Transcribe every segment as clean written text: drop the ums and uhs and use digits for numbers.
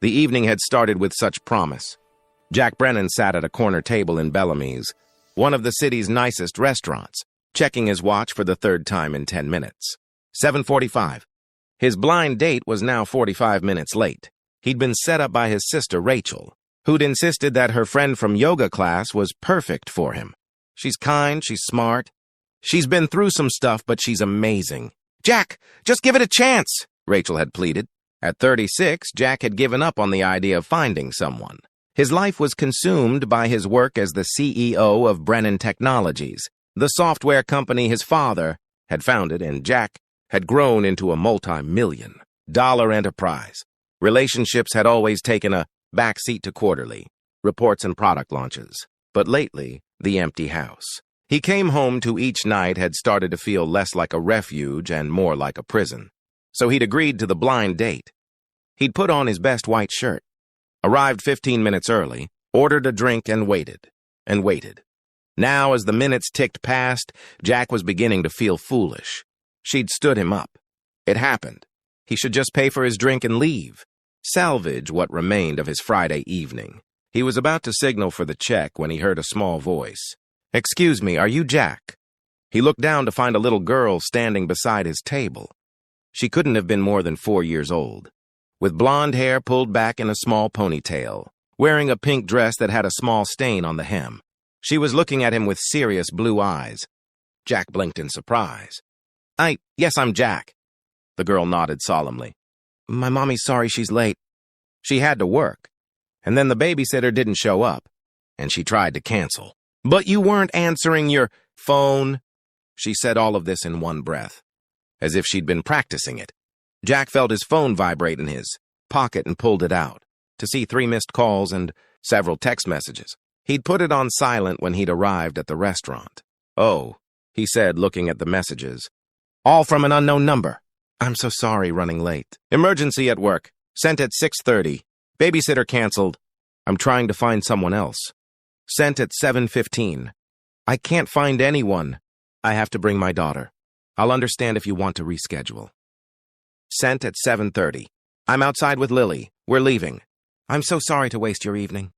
The evening had started with such promise. Jack Brennan sat at a corner table in Bellamy's, one of the city's nicest restaurants, checking his watch for the third time in 10 minutes. 7:45. His blind date was now 45 minutes late. He'd been set up by his sister, Rachel, who'd insisted that her friend from yoga class was perfect for him. She's kind, she's smart. She's been through some stuff, but she's amazing. "Jack, just give it a chance," Rachel had pleaded. At 36, Jack had given up on the idea of finding someone. His life was consumed by his work as the CEO of Brennan Technologies, the software company his father had founded, and Jack had grown into a multi-million-dollar enterprise. Relationships had always taken a backseat to quarterly reports and product launches, but lately, the empty house he came home to each night had started to feel less like a refuge and more like a prison. So he'd agreed to the blind date. He'd put on his best white shirt, arrived 15 minutes early, ordered a drink, and waited, and waited. Now, as the minutes ticked past, Jack was beginning to feel foolish. She'd stood him up. It happened. He should just pay for his drink and leave. Salvage what remained of his Friday evening. He was about to signal for the check when he heard a small voice. "Excuse me, are you Jack?" He looked down to find a little girl standing beside his table. She couldn't have been more than 4 years old, with blonde hair pulled back in a small ponytail, wearing a pink dress that had a small stain on the hem. She was looking at him with serious blue eyes. Jack blinked in surprise. Yes, I'm Jack." The girl nodded solemnly. "My mommy's sorry she's late. She had to work. And then the babysitter didn't show up, and she tried to cancel. But you weren't answering your phone." She said all of this in one breath, as if she'd been practicing it. Jack felt his phone vibrate in his pocket and pulled it out, to see 3 missed calls and several text messages. He'd put it on silent when he'd arrived at the restaurant. "Oh," he said, looking at the messages. "All from an unknown number. I'm so sorry running late. Emergency at work. Sent at 6:30. Babysitter canceled. I'm trying to find someone else. Sent at 7:15. I can't find anyone. I have to bring my daughter. I'll understand if you want to reschedule. Sent at 7:30. I'm outside with Lily. We're leaving. I'm so sorry to waste your evening."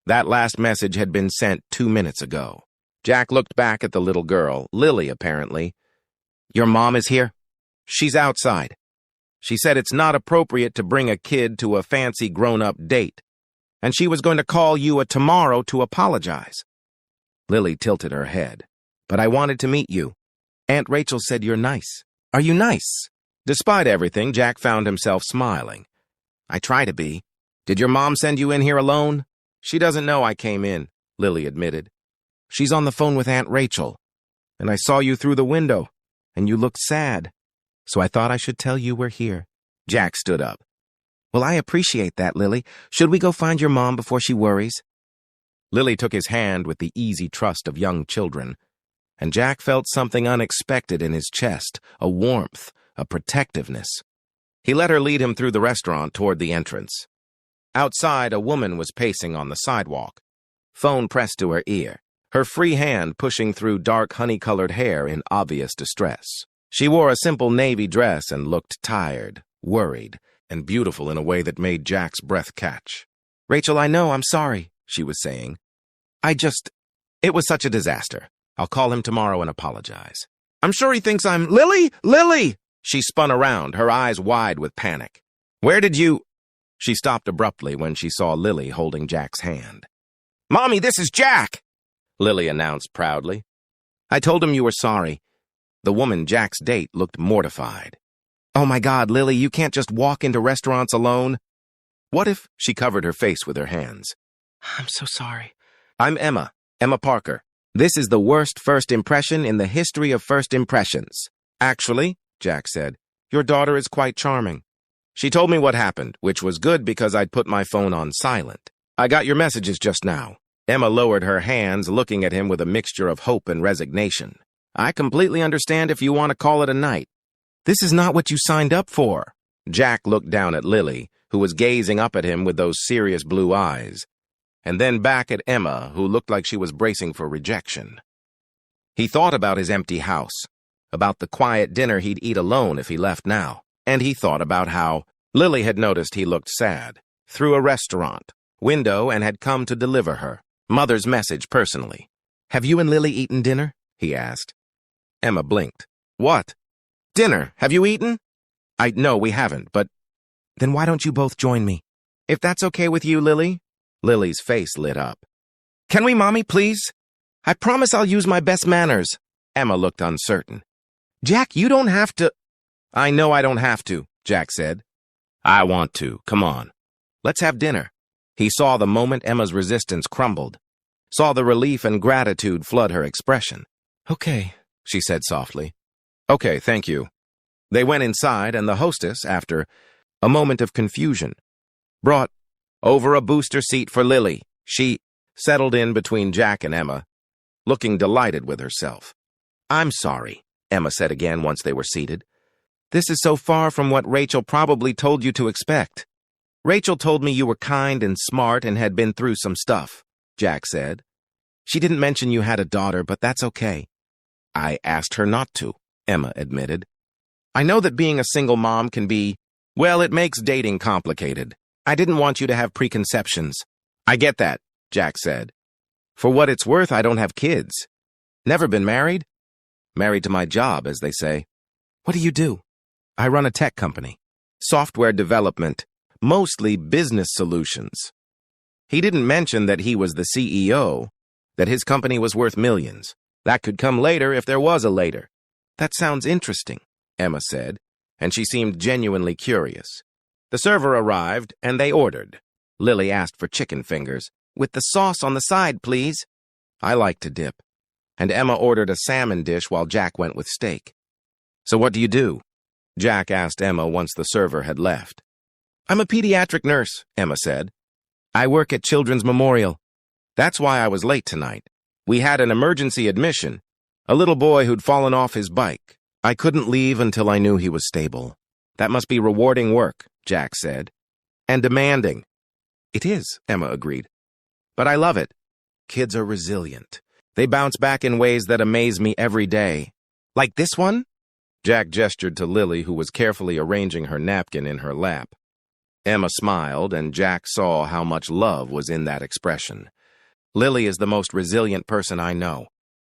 That last message had been sent 2 minutes ago. Jack looked back at the little girl, Lily apparently. "Your mom is here?" "She's outside. She said it's not appropriate to bring a kid to a fancy grown-up date, and she was going to call you tomorrow to apologize." Lily tilted her head. "But I wanted to meet you. Aunt Rachel said you're nice. Are you nice?" Despite everything, Jack found himself smiling. "I try to be. Did your mom send you in here alone?" "She doesn't know I came in," Lily admitted. "She's on the phone with Aunt Rachel, and I saw you through the window, and you looked sad. So I thought I should tell you we're here." Jack stood up. "Well, I appreciate that, Lily. Should we go find your mom before she worries?" Lily took his hand with the easy trust of young children, and Jack felt something unexpected in his chest, a warmth, a protectiveness. He let her lead him through the restaurant toward the entrance. Outside, a woman was pacing on the sidewalk, phone pressed to her ear, her free hand pushing through dark honey-colored hair in obvious distress. She wore a simple navy dress and looked tired, worried, and beautiful in a way that made Jack's breath catch. "Rachel, I know, I'm sorry," she was saying. It was such a disaster. I'll call him tomorrow and apologize. I'm sure he thinks I'm— Lily! Lily! She spun around, her eyes wide with panic. "Where did you—" She stopped abruptly when she saw Lily holding Jack's hand. "Mommy, this is Jack!" Lily announced proudly. "I told him you were sorry." The woman, Jack's date, looked mortified. "Oh my God, Lily, you can't just walk into restaurants alone." "What if—" She covered her face with her hands. "I'm so sorry." "I'm Emma Parker. This is the worst first impression in the history of first impressions." "Actually," Jack said, "your daughter is quite charming. She told me what happened, which was good because I'd put my phone on silent. I got your messages just now." Emma lowered her hands, looking at him with a mixture of hope and resignation. "I completely understand if you want to call it a night. This is not what you signed up for." Jack looked down at Lily, who was gazing up at him with those serious blue eyes, and then back at Emma, who looked like she was bracing for rejection. He thought about his empty house, about the quiet dinner he'd eat alone if he left now, and he thought about how Lily had noticed he looked sad. through a restaurant window and had come to deliver her mother's message personally. "Have you and Lily eaten dinner?" he asked. Emma blinked. "What? Dinner? Have you eaten?" "No, we haven't, but—" "Then why don't you both join me? If that's okay with you, Lily?" Lily's face lit up. "Can we, Mommy, please? I promise I'll use my best manners." Emma looked uncertain. "Jack, you don't have to—" "I know I don't have to," Jack said. "I want to. Come on. Let's have dinner." He saw the moment Emma's resistance crumbled, saw the relief and gratitude flood her expression. "Okay," she said softly. "Okay, thank you." They went inside, and the hostess, after a moment of confusion, brought over a booster seat for Lily. She settled in between Jack and Emma, looking delighted with herself. "I'm sorry," Emma said again once they were seated. "This is so far from what Rachel probably told you to expect." "Rachel told me you were kind and smart and had been through some stuff," Jack said. "She didn't mention you had a daughter, but that's okay." "I asked her not to," Emma admitted. "I know that being a single mom can be, well, it makes dating complicated. I didn't want you to have preconceptions." "I get that," Jack said. "For what it's worth, I don't have kids. Never been married? Married to my job, as they say." "What do you do?" "I run a tech company. Software development. Mostly business solutions." He didn't mention that he was the CEO, that his company was worth millions. That could come later if there was a later. "That sounds interesting," Emma said, and she seemed genuinely curious. The server arrived, and they ordered. Lily asked for chicken fingers. "With the sauce on the side, please." "I like to dip." And Emma ordered a salmon dish while Jack went with steak. "So what do you do?" Jack asked Emma once the server had left. "I'm a pediatric nurse," Emma said. "I work at Children's Memorial. That's why I was late tonight. We had an emergency admission, a little boy who'd fallen off his bike. I couldn't leave until I knew he was stable." "That must be rewarding work," Jack said. "And demanding." "It is," Emma agreed. "But I love it. Kids are resilient. They bounce back in ways that amaze me every day." "Like this one?" Jack gestured to Lily, who was carefully arranging her napkin in her lap. Emma smiled, and Jack saw how much love was in that expression. "Lily is the most resilient person I know.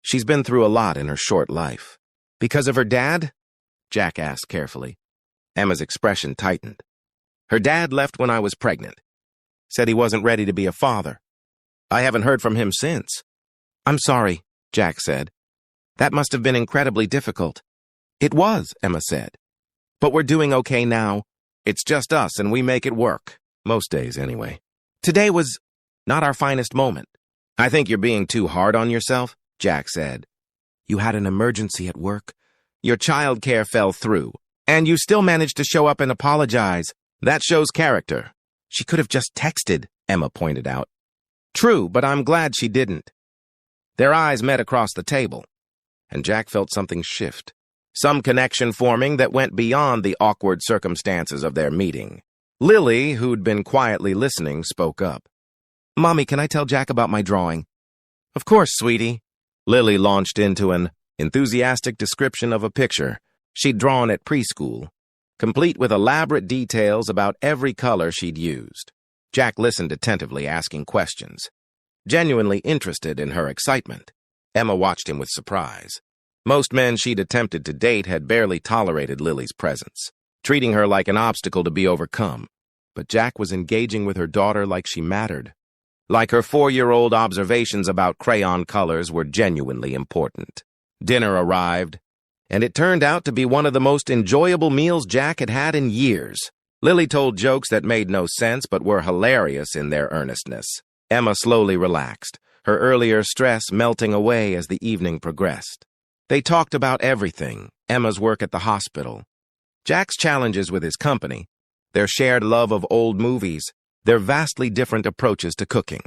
She's been through a lot in her short life." "Because of her dad?" Jack asked carefully. Emma's expression tightened. "Her dad left when I was pregnant. Said he wasn't ready to be a father. I haven't heard from him since." "I'm sorry," Jack said. "That must have been incredibly difficult." "It was," Emma said. "But we're doing okay now. It's just us, and we make it work. Most days, anyway. Today was not our finest moment." "I think you're being too hard on yourself," Jack said. "You had an emergency at work. Your childcare fell through, and you still managed to show up and apologize. That shows character." "She could have just texted," Emma pointed out. "True, but I'm glad she didn't." Their eyes met across the table, and Jack felt something shift. Some connection forming that went beyond the awkward circumstances of their meeting. Lily, who'd been quietly listening, spoke up. "Mommy, can I tell Jack about my drawing?" "Of course, sweetie." Lily launched into an enthusiastic description of a picture she'd drawn at preschool, complete with elaborate details about every color she'd used. Jack listened attentively, asking questions, genuinely interested in her excitement. Emma watched him with surprise. Most men she'd attempted to date had barely tolerated Lily's presence, treating her like an obstacle to be overcome. But Jack was engaging with her daughter like she mattered. Like her 4-year-old observations about crayon colors were genuinely important. Dinner arrived, and it turned out to be one of the most enjoyable meals Jack had had in years. Lily told jokes that made no sense but were hilarious in their earnestness. Emma slowly relaxed, her earlier stress melting away as the evening progressed. They talked about everything: Emma's work at the hospital, Jack's challenges with his company, their shared love of old movies, their vastly different approaches to cooking.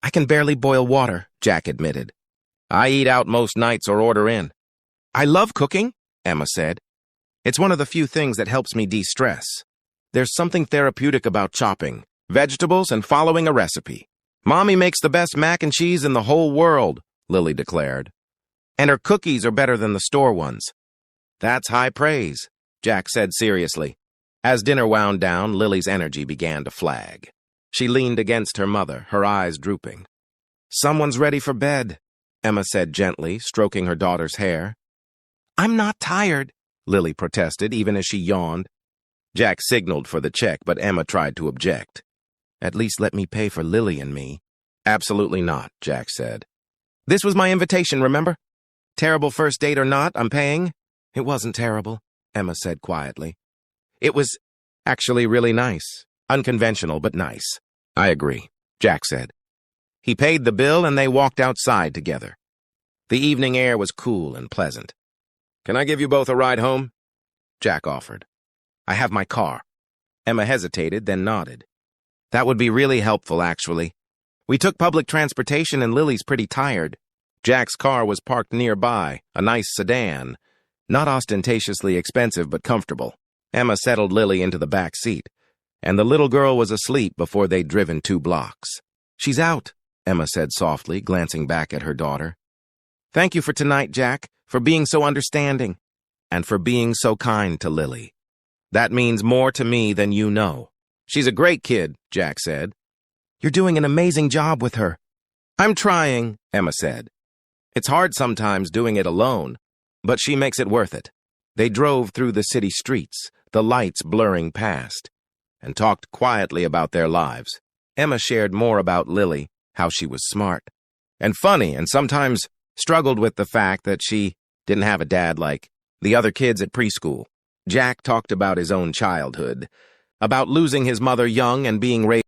"I can barely boil water," Jack admitted. "I eat out most nights or order in." "I love cooking," Emma said. "It's one of the few things that helps me de-stress. There's something therapeutic about chopping vegetables and following a recipe." "Mommy makes the best mac and cheese in the whole world," Lily declared. "And her cookies are better than the store ones." "That's high praise," Jack said seriously. As dinner wound down, Lily's energy began to flag. She leaned against her mother, her eyes drooping. "Someone's ready for bed," Emma said gently, stroking her daughter's hair. "I'm not tired," Lily protested, even as she yawned. Jack signaled for the check, but Emma tried to object. "At least let me pay for Lily and me." "Absolutely not," Jack said. "This was my invitation, remember? Terrible first date or not, I'm paying." "It wasn't terrible," Emma said quietly. "It was actually really nice. Unconventional, but nice." "I agree," Jack said. He paid the bill and they walked outside together. The evening air was cool and pleasant. "Can I give you both a ride home?" Jack offered. "I have my car." Emma hesitated, then nodded. "That would be really helpful, actually. We took public transportation and Lily's pretty tired." Jack's car was parked nearby, a nice sedan. Not ostentatiously expensive, but comfortable. Emma settled Lily into the back seat, and the little girl was asleep before they'd driven 2 blocks. "She's out," Emma said softly, glancing back at her daughter. "Thank you for tonight, Jack, for being so understanding, and for being so kind to Lily. That means more to me than you know." "She's a great kid," Jack said. "You're doing an amazing job with her." "I'm trying," Emma said. "It's hard sometimes doing it alone, but she makes it worth it." They drove through the city streets, the lights blurring past, and talked quietly about their lives. Emma shared more about Lily, how she was smart and funny, and sometimes struggled with the fact that she didn't have a dad like the other kids at preschool. Jack talked about his own childhood, about losing his mother young and being raised